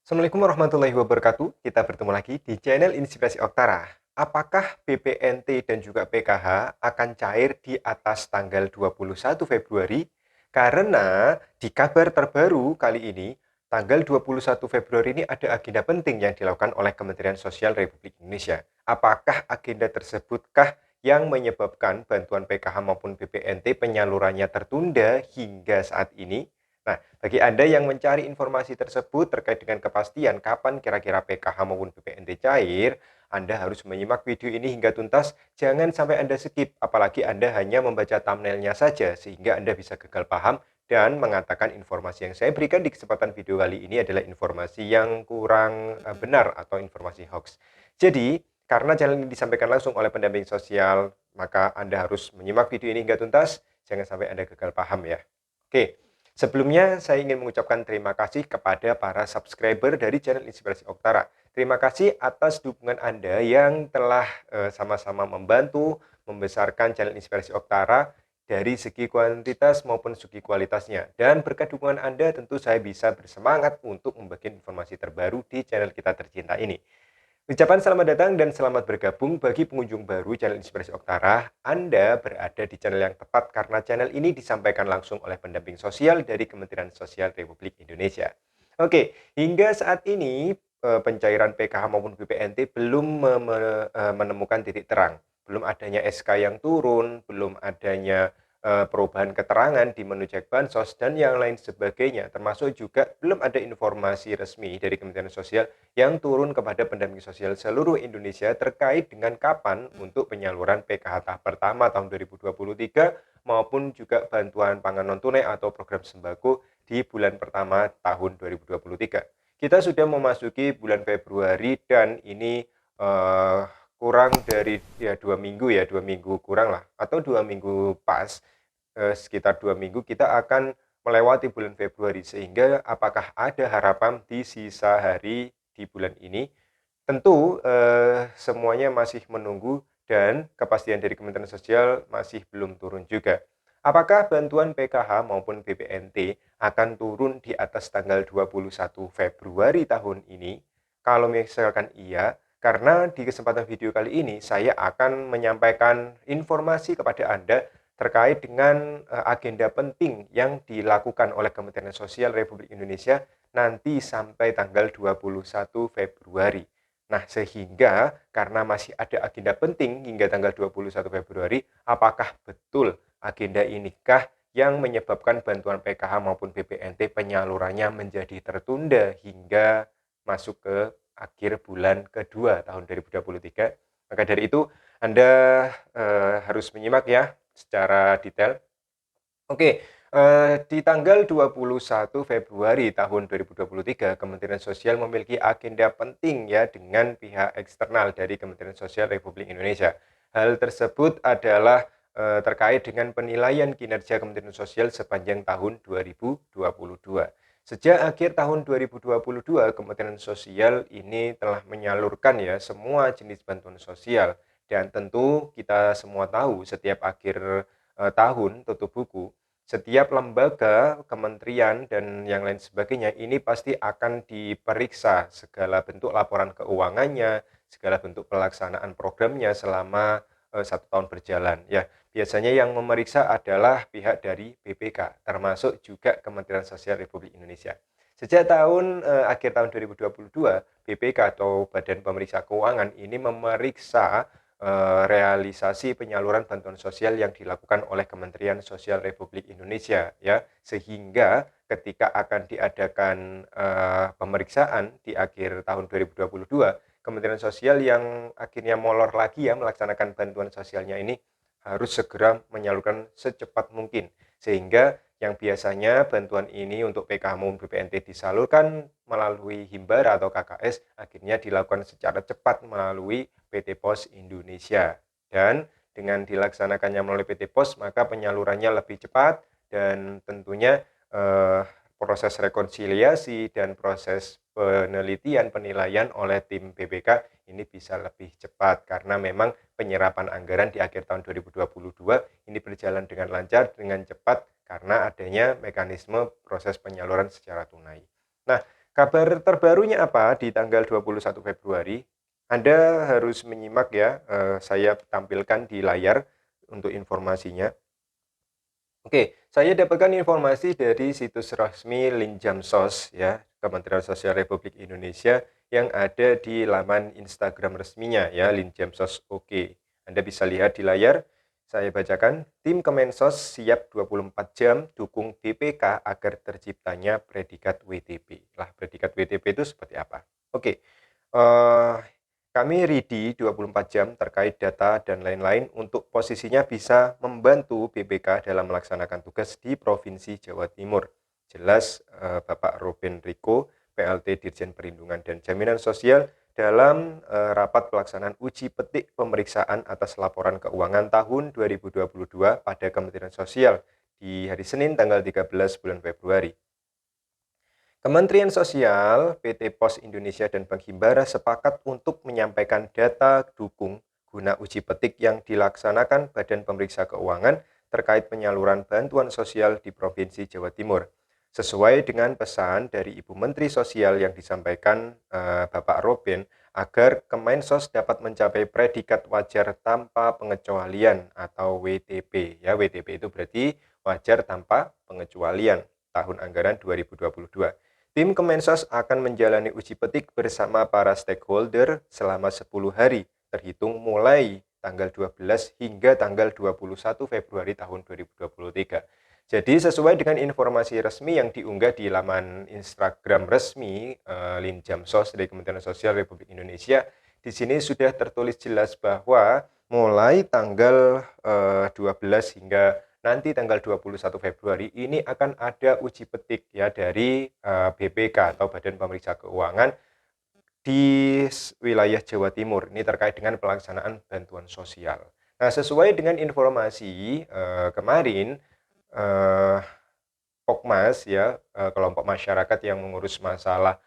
Assalamualaikum warahmatullahi wabarakatuh. Kita bertemu lagi di channel Inspirasi Oktara. Apakah BPNT dan juga PKH akan cair di atas tanggal 21 Februari? Karena di kabar terbaru kali ini, tanggal 21 Februari ini ada agenda penting yang dilakukan oleh Kementerian Sosial Republik Indonesia. Apakah agenda tersebut yang menyebabkan bantuan PKH maupun BPNT penyalurannya tertunda hingga saat ini? Nah, bagi Anda yang mencari informasi tersebut terkait dengan kepastian kapan kira-kira PKH maupun BPNT cair, Anda harus menyimak video ini hingga tuntas. Jangan sampai Anda skip, apalagi Anda hanya membaca thumbnailnya saja, sehingga Anda bisa gagal paham dan mengatakan informasi yang saya berikan di kesempatan video kali ini adalah informasi yang kurang benar atau informasi hoax. Jadi, karena channel ini disampaikan langsung oleh pendamping sosial, maka Anda harus menyimak video ini hingga tuntas. Jangan sampai Anda gagal paham ya. Oke. Sebelumnya, saya ingin mengucapkan terima kasih kepada para subscriber dari channel Inspirasi Oktara. Terima kasih atas dukungan Anda yang telah sama-sama membantu membesarkan channel Inspirasi Oktara dari segi kuantitas maupun segi kualitasnya. Dan berkat dukungan Anda, tentu saya bisa bersemangat untuk membagikan informasi terbaru di channel kita tercinta ini. Ucapan selamat datang dan selamat bergabung bagi pengunjung baru channel Inspirasi Oktara. Anda berada di channel yang tepat karena channel ini disampaikan langsung oleh pendamping sosial dari Kementerian Sosial Republik Indonesia. Oke, hingga saat ini pencairan PKH maupun BPNT belum menemukan titik terang. Belum adanya SK yang turun, belum adanya perubahan keterangan di menu cek bansos dan yang lain sebagainya. Termasuk juga belum ada informasi resmi dari Kementerian Sosial yang turun kepada pendamping sosial seluruh Indonesia terkait dengan kapan untuk penyaluran PKH tahap pertama tahun 2023 maupun juga bantuan pangan non-tunai atau program sembako di bulan pertama tahun 2023. Kita sudah memasuki bulan Februari dan ini kurang dari ya 2 minggu ya, 2 minggu kurang lah atau 2 minggu pas, sekitar 2 minggu kita akan melewati bulan Februari, sehingga apakah ada harapan di sisa hari di bulan ini? Tentu, semuanya masih menunggu dan kepastian dari Kementerian Sosial masih belum turun juga. Apakah bantuan PKH maupun BPNT akan turun di atas tanggal 21 Februari tahun ini? Kalau misalkan iya, karena di kesempatan video kali ini saya akan menyampaikan informasi kepada Anda terkait dengan, agenda penting yang dilakukan oleh Kementerian Sosial Republik Indonesia nanti sampai tanggal 21 Februari. Nah, sehingga karena masih ada agenda penting hingga tanggal 21 Februari, apakah betul agenda inikah yang menyebabkan bantuan PKH maupun BPNT penyalurannya menjadi tertunda hingga masuk ke akhir bulan kedua tahun 2023? Maka dari itu, Anda harus menyimak ya secara detail. Oke, di tanggal 21 Februari tahun 2023, Kementerian Sosial memiliki agenda penting ya dengan pihak eksternal dari Kementerian Sosial Republik Indonesia. Hal tersebut adalah terkait dengan penilaian kinerja Kementerian Sosial sepanjang tahun 2022. Sejak akhir tahun 2022, Kementerian Sosial ini telah menyalurkan ya semua jenis bantuan sosial, dan tentu kita semua tahu setiap akhir tahun tutup buku, setiap lembaga, kementerian, dan yang lain sebagainya ini pasti akan diperiksa segala bentuk laporan keuangannya, segala bentuk pelaksanaan programnya selama 1 tahun berjalan. Ya, biasanya yang memeriksa adalah pihak dari BPK, termasuk juga Kementerian Sosial Republik Indonesia. Sejak akhir tahun 2022, BPK atau Badan Pemeriksa Keuangan ini memeriksa realisasi penyaluran bantuan sosial yang dilakukan oleh Kementerian Sosial Republik Indonesia ya, sehingga ketika akan diadakan pemeriksaan di akhir tahun 2022, Kementerian Sosial yang akhirnya molor lagi ya melaksanakan bantuan sosialnya ini harus segera menyalurkan secepat mungkin, sehingga yang biasanya bantuan ini untuk PKH maupun BPNT disalurkan melalui Himbara atau KKS akhirnya dilakukan secara cepat melalui PT Pos Indonesia. Dan dengan dilaksanakannya melalui PT Pos, maka penyalurannya lebih cepat dan tentunya proses rekonsiliasi dan proses penelitian penilaian oleh tim BPK ini bisa lebih cepat karena memang penyerapan anggaran di akhir tahun 2022 ini berjalan dengan lancar, dengan cepat karena adanya mekanisme proses penyaluran secara tunai. Nah, Kabar terbarunya apa di tanggal 21 Februari? Anda harus menyimak ya, saya tampilkan di layar untuk informasinya. Oke, saya dapatkan informasi dari situs resmi Linjamsos ya, Kementerian Sosial Republik Indonesia yang ada di laman Instagram resminya ya, Linjamsos Oke. Anda bisa lihat di layar. Saya bacakan, tim Kemensos siap 24 jam dukung BPK agar terciptanya predikat WTP. Lah, predikat WTP itu seperti apa? Oke, eh, kami ready 24 jam terkait data dan lain-lain untuk posisinya bisa membantu BPK dalam melaksanakan tugas di Provinsi Jawa Timur. Jelas Bapak Robin Riko, PLT Dirjen Perlindungan dan Jaminan Sosial dalam rapat pelaksanaan uji petik pemeriksaan atas laporan keuangan tahun 2022 pada Kementerian Sosial di hari Senin tanggal 13 bulan Februari. Kementerian Sosial, PT Pos Indonesia, dan Bank Himbara sepakat untuk menyampaikan data dukung guna uji petik yang dilaksanakan Badan Pemeriksa Keuangan terkait penyaluran bantuan sosial di Provinsi Jawa Timur. Sesuai dengan pesan dari Ibu Menteri Sosial yang disampaikan Bapak Robin, agar Kemensos dapat mencapai predikat wajar tanpa pengecualian atau WTP. Ya, WTP itu berarti wajar tanpa pengecualian tahun anggaran 2022. Tim Kemensos akan menjalani uji petik bersama para stakeholder selama 10 hari, terhitung mulai tanggal 12 hingga tanggal 21 Februari tahun 2023. Jadi sesuai dengan informasi resmi yang diunggah di laman Instagram resmi Linjamsos dari Kementerian Sosial Republik Indonesia, di sini sudah tertulis jelas bahwa mulai tanggal 12 hingga nanti tanggal 21 Februari ini akan ada uji petik ya dari BPK atau Badan Pemeriksa Keuangan di wilayah Jawa Timur. Ini terkait dengan pelaksanaan bantuan sosial. Nah, sesuai dengan informasi kemarin Pokmas ya, kelompok masyarakat yang mengurus masalah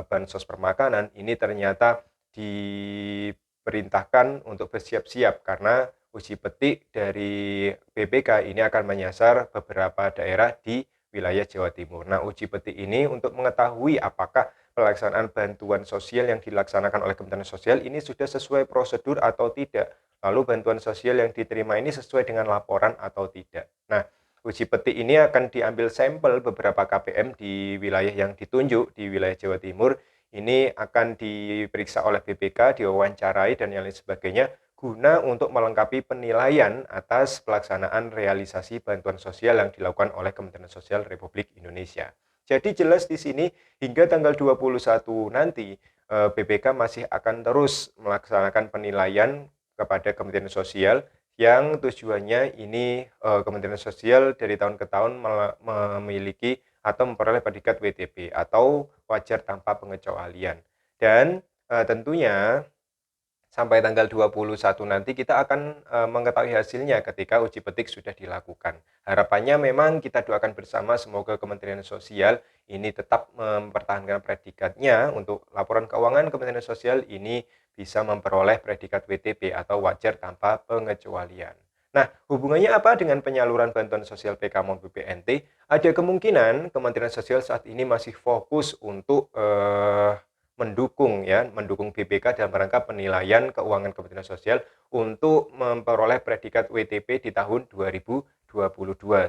bansos permakanan ini ternyata diperintahkan untuk bersiap-siap karena uji petik dari BPK ini akan menyasar beberapa daerah di wilayah Jawa Timur. Nah, uji petik ini untuk mengetahui apakah pelaksanaan bantuan sosial yang dilaksanakan oleh Kementerian Sosial ini sudah sesuai prosedur atau tidak. Lalu bantuan sosial yang diterima ini sesuai dengan laporan atau tidak. Nah, uji petik ini akan diambil sampel beberapa KPM di wilayah yang ditunjuk di wilayah Jawa Timur. Ini akan diperiksa oleh BPK, diwawancarai dan yang lain sebagainya guna untuk melengkapi penilaian atas pelaksanaan realisasi bantuan sosial yang dilakukan oleh Kementerian Sosial Republik Indonesia. Jadi jelas di sini hingga tanggal 21 nanti BPK masih akan terus melaksanakan penilaian kepada Kementerian Sosial yang tujuannya ini Kementerian Sosial dari tahun ke tahun memiliki atau memperoleh predikat WTP atau wajar tanpa pengecualian. Dan tentunya sampai tanggal 21 nanti kita akan mengetahui hasilnya ketika uji petik sudah dilakukan. Harapannya memang kita doakan bersama semoga Kementerian Sosial ini tetap mempertahankan predikatnya untuk laporan keuangan Kementerian Sosial ini bisa memperoleh predikat WTP atau wajar tanpa pengecualian. Nah, hubungannya apa dengan penyaluran bantuan sosial PK maupun BPNT? Ada kemungkinan Kementerian Sosial saat ini masih fokus untuk mendukung BPK dalam rangka penilaian keuangan Kementerian Sosial untuk memperoleh predikat WTP di tahun 2022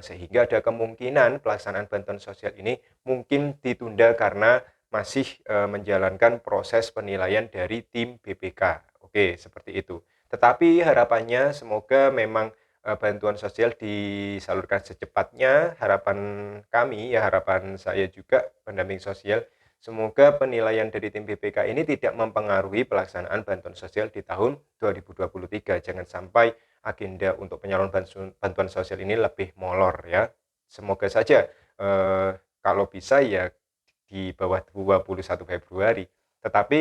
sehingga ada kemungkinan pelaksanaan bantuan sosial ini mungkin ditunda karena masih menjalankan proses penilaian dari tim BPK. Oke, seperti itu. Tetapi harapannya semoga memang bantuan sosial disalurkan secepatnya. Harapan kami ya, harapan saya juga pendamping sosial, semoga penilaian dari tim BPK ini tidak mempengaruhi pelaksanaan bantuan sosial di tahun 2023. Jangan sampai agenda untuk penyaluran bantuan sosial ini lebih molor ya. Semoga saja kalau bisa ya di bawah 21 Februari. Tetapi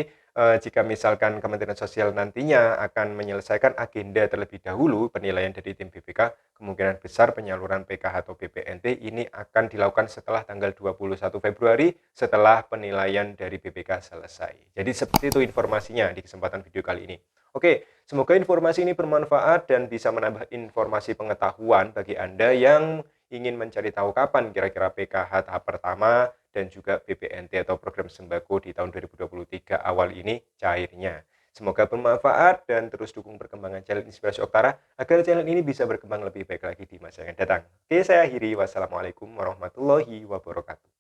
jika misalkan Kementerian Sosial nantinya akan menyelesaikan agenda terlebih dahulu penilaian dari tim BPK, kemungkinan besar penyaluran PKH atau BPNT ini akan dilakukan setelah tanggal 21 Februari setelah penilaian dari BPK selesai. Jadi seperti itu informasinya di kesempatan video kali ini. Oke, semoga informasi ini bermanfaat dan bisa menambah informasi pengetahuan bagi Anda yang ingin mencari tahu kapan kira-kira PKH tahap pertama dan juga BPNT atau program sembako di tahun 2023 awal ini cairnya. Semoga bermanfaat dan terus dukung perkembangan channel Inspirasi Oktara agar channel ini bisa berkembang lebih baik lagi di masa yang akan datang. Oke, saya akhiri. Wassalamualaikum warahmatullahi wabarakatuh.